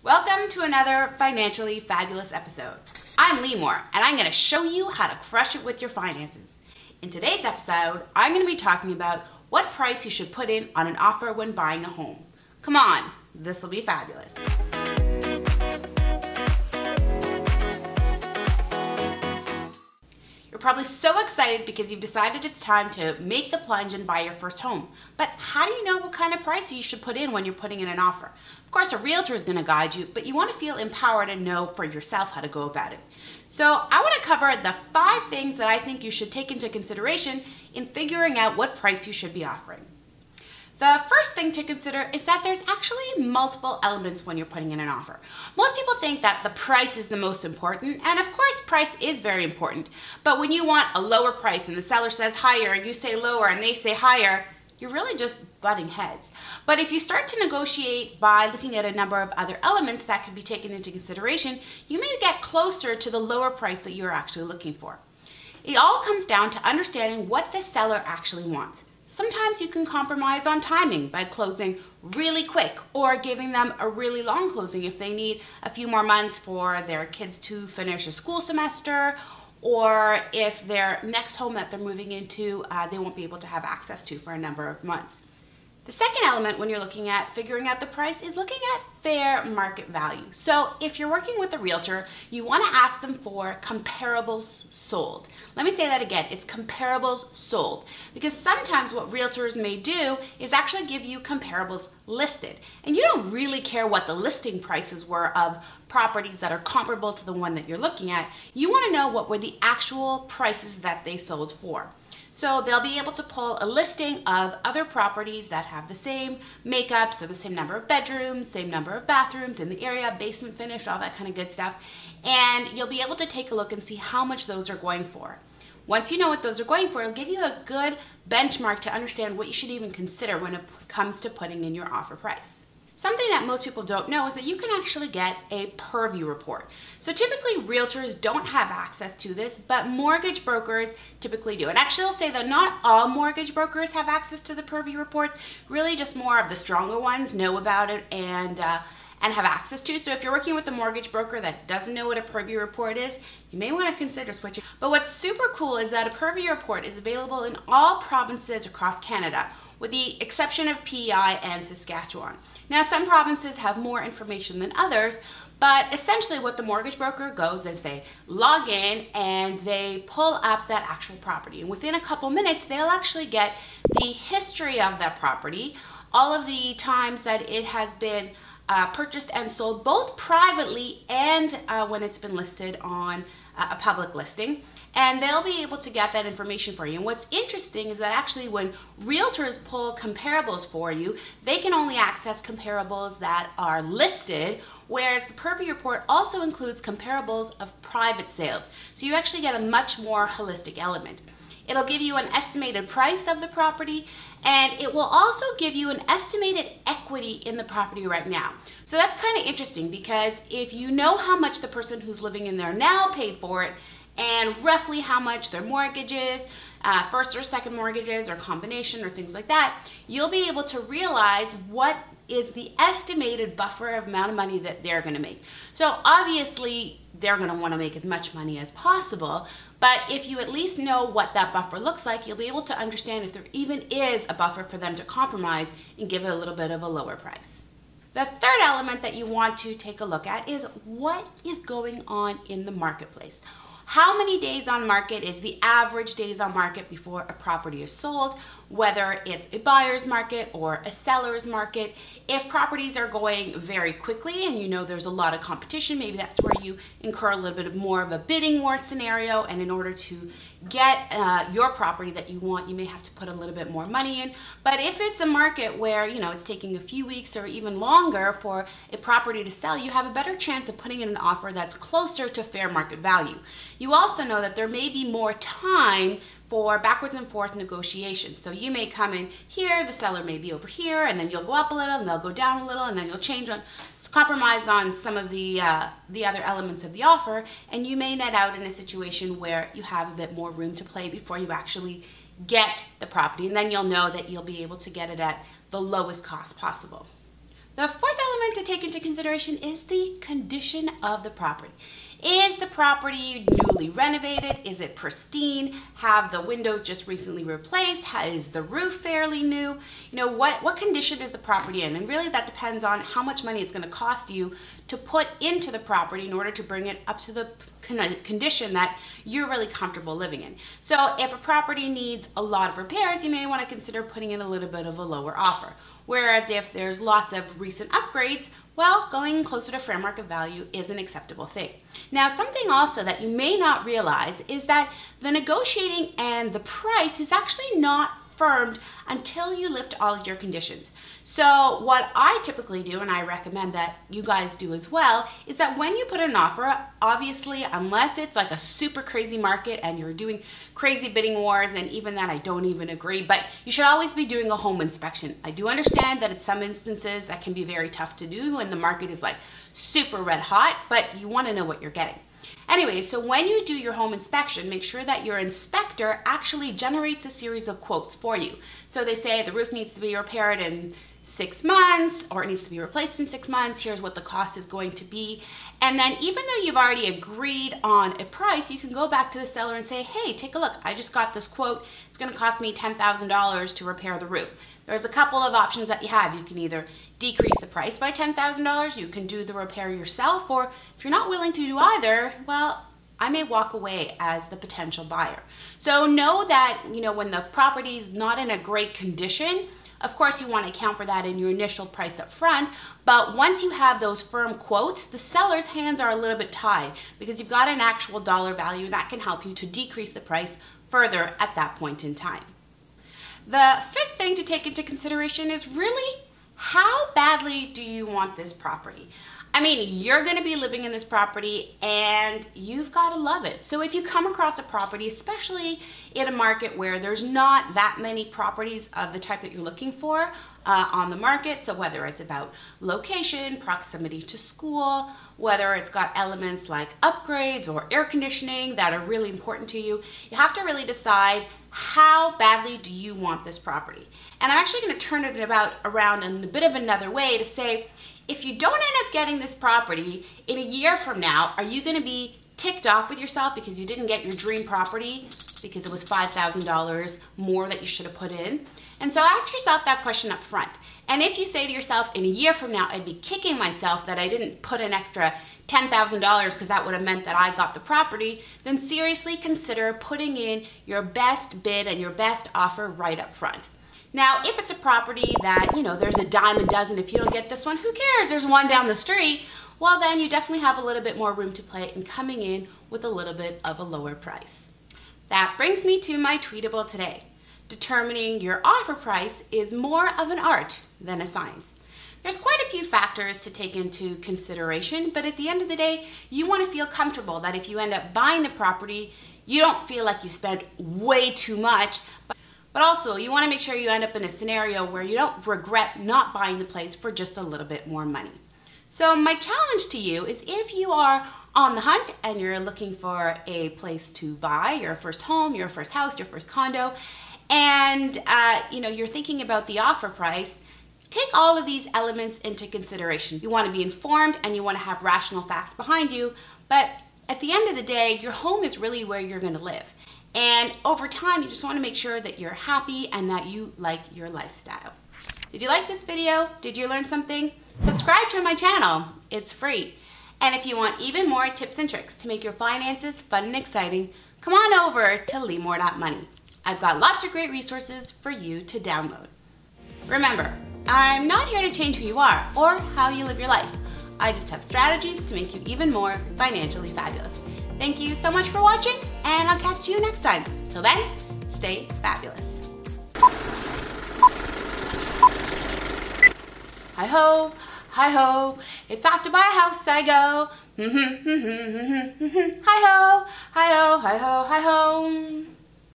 Welcome to another financially fabulous episode. I'm Limor, and I'm going to show you how to crush it with your finances. In today's episode, I'm going to be talking about what price you should put in on an offer when buying a home. Come on, this will be fabulous. You're probably so excited because you've decided it's time to make the plunge and buy your first home. But how do you know what kind of price you should put in when you're putting in an offer? Of course, a realtor is going to guide you, but you want to feel empowered and know for yourself how to go about it. So I want to cover the 5 things that I think you should take into consideration in figuring out what price you should be offering. The first thing to consider is that there's actually multiple elements when you're putting in an offer. Most people think that the price is the most important, and of course price is very important. But when you want a lower price and the seller says higher and you say lower and they say higher, you're really just butting heads. But if you start to negotiate by looking at a number of other elements that can be taken into consideration, you may get closer to the lower price that you're actually looking for. It all comes down to understanding what the seller actually wants. Sometimes you can compromise on timing by closing really quick or giving them a really long closing if they need a few more months for their kids to finish a school semester, or if their next home that they're moving into, they won't be able to have access to for a number of months. The second element when you're looking at figuring out the price is looking at fair market value. So if you're working with a realtor, you want to ask them for comparables sold. Let me say that again, it's comparables sold. Because sometimes what realtors may do is actually give you comparables listed. And you don't really care what the listing prices were of properties that are comparable to the one that you're looking at. You want to know what were the actual prices that they sold for. So they'll be able to pull a listing of other properties that have the same makeup, so the same number of bedrooms, same number of bathrooms in the area, basement finish, all that kind of good stuff. And you'll be able to take a look and see how much those are going for. Once you know what those are going for, it'll give you a good benchmark to understand what you should even consider when it comes to putting in your offer price. Something that most people don't know is that you can actually get a purview report. So typically realtors don't have access to this, but mortgage brokers typically do. And actually I'll say that not all mortgage brokers have access to the purview reports. Really just more of the stronger ones know about it and have access to. So if you're working with a mortgage broker that doesn't know what a purview report is, you may want to consider switching. But what's super cool is that a purview report is available in all provinces across Canada, with the exception of PEI and Saskatchewan. Now, some provinces have more information than others, but essentially what the mortgage broker goes is they log in and they pull up that actual property. And within a couple minutes, they'll actually get the history of that property, all of the times that it has been purchased and sold, both privately and when it's been listed on a public listing. And they'll be able to get that information for you. And what's interesting is that actually when realtors pull comparables for you, they can only access comparables that are listed, whereas the purview report also includes comparables of private sales. So you actually get a much more holistic element. It'll give you an estimated price of the property, and it will also give you an estimated equity in the property right now. So that's kind of interesting, because if you know how much the person who's living in there now paid for it, and roughly how much their mortgage is, first or second mortgages or combination or things like that, you'll be able to realize what is the estimated buffer of amount of money that they're going to make. So obviously they're going to want to make as much money as possible, but if you at least know what that buffer looks like, you'll be able to understand if there even is a buffer for them to compromise and give it a little bit of a lower price. The third element that you want to take a look at is what is going on in the marketplace. How many days on market is the average days on market before a property is sold, whether it's a buyer's market or a seller's market. If properties are going very quickly and you know there's a lot of competition, maybe that's where you incur a little bit more of a bidding war scenario, and in order to get your property that you want, you may have to put a little bit more money in. But if it's a market where, you know, it's taking a few weeks or even longer for a property to sell, you have a better chance of putting in an offer that's closer to fair market value. You also know that there may be more time for backwards and forth negotiation. So you may come in here, the seller may be over here, and then you'll go up a little and they'll go down a little, and then you'll compromise on some of the other elements of the offer, and you may net out in a situation where you have a bit more room to play before you actually get the property, and then you'll know that you'll be able to get it at the lowest cost possible. The fourth element to take into consideration is the condition of the property. Is the property newly renovated? Is it pristine? Have the windows just recently replaced? Is the roof fairly new? You know, what condition is the property in? And really that depends on how much money it's going to cost you to put into the property in order to bring it up to the condition that you're really comfortable living in. So if a property needs a lot of repairs, you may want to consider putting in a little bit of a lower offer. Whereas if there's lots of recent upgrades, well, going closer to fair market value is an acceptable thing. Now, something also that you may not realize is that the negotiating and the price is actually not firmed until you lift all of your conditions. So what I typically do, and I recommend that you guys do as well, is that when you put an offer, obviously, unless it's like a super crazy market and you're doing crazy bidding wars, and even that I don't even agree, but you should always be doing a home inspection. I do understand that in some instances that can be very tough to do when the market is like super red hot, but you want to know what you're getting. Anyway, so when you do your home inspection, make sure that your inspector actually generates a series of quotes for you. So they say the roof needs to be repaired in 6 months, or it needs to be replaced in 6 months. Here's what the cost is going to be. And then even though you've already agreed on a price, you can go back to the seller and say, hey, take a look. I just got this quote. It's going to cost me $10,000 to repair the roof. There's a couple of options that you have. You can either decrease the price by $10,000, you can do the repair yourself, or if you're not willing to do either, well, I may walk away as the potential buyer. So know that, you know, when the property is not in a great condition, of course you want to account for that in your initial price up front, but once you have those firm quotes, the seller's hands are a little bit tied because you've got an actual dollar value that can help you to decrease the price further at that point in time. The fifth thing to take into consideration is really how badly do you want this property? I mean, you're going to be living in this property and you've got to love it. So if you come across a property, especially in a market where there's not that many properties of the type that you're looking for on the market, so whether it's about location, proximity to school, whether it's got elements like upgrades or air conditioning that are really important to you, you have to really decide how badly do you want this property. And I'm actually going to turn it around in a bit of another way to say, if you don't end up getting this property in a year from now, are you going to be ticked off with yourself because you didn't get your dream property because it was $5,000 more that you should have put in? And so ask yourself that question up front. And if you say to yourself, in a year from now, I'd be kicking myself that I didn't put an extra $10,000 because that would have meant that I got the property, then seriously consider putting in your best bid and your best offer right up front. Now, if it's a property that, you know, there's a dime a dozen, if you don't get this one, who cares? There's one down the street. Well, then you definitely have a little bit more room to play in coming in with a little bit of a lower price. That brings me to my tweetable today. Determining your offer price is more of an art than a science. There's quite a few factors to take into consideration, but at the end of the day, you want to feel comfortable that if you end up buying the property, you don't feel like you spent way too much, but also you want to make sure you end up in a scenario where you don't regret not buying the place for just a little bit more money. So my challenge to you is, if you are on the hunt and you're looking for a place to buy, your first home, your first house, your first condo, and you know, you're thinking about the offer price, take all of these elements into consideration. You want to be informed and you want to have rational facts behind you, but at the end of the day, your home is really where you're going to live. And over time, you just want to make sure that you're happy and that you like your lifestyle. Did you like this video? Did you learn something? Subscribe to my channel. It's free. And if you want even more tips and tricks to make your finances fun and exciting, come on over to limor.money. I've got lots of great resources for you to download. Remember, I'm not here to change who you are or how you live your life. I just have strategies to make you even more financially fabulous. Thank you so much for watching, and I'll catch you next time. Till then, stay fabulous. Hi-ho, hi-ho, it's off to buy a house I go. Hi-ho, hi-ho, hi-ho, hi-ho.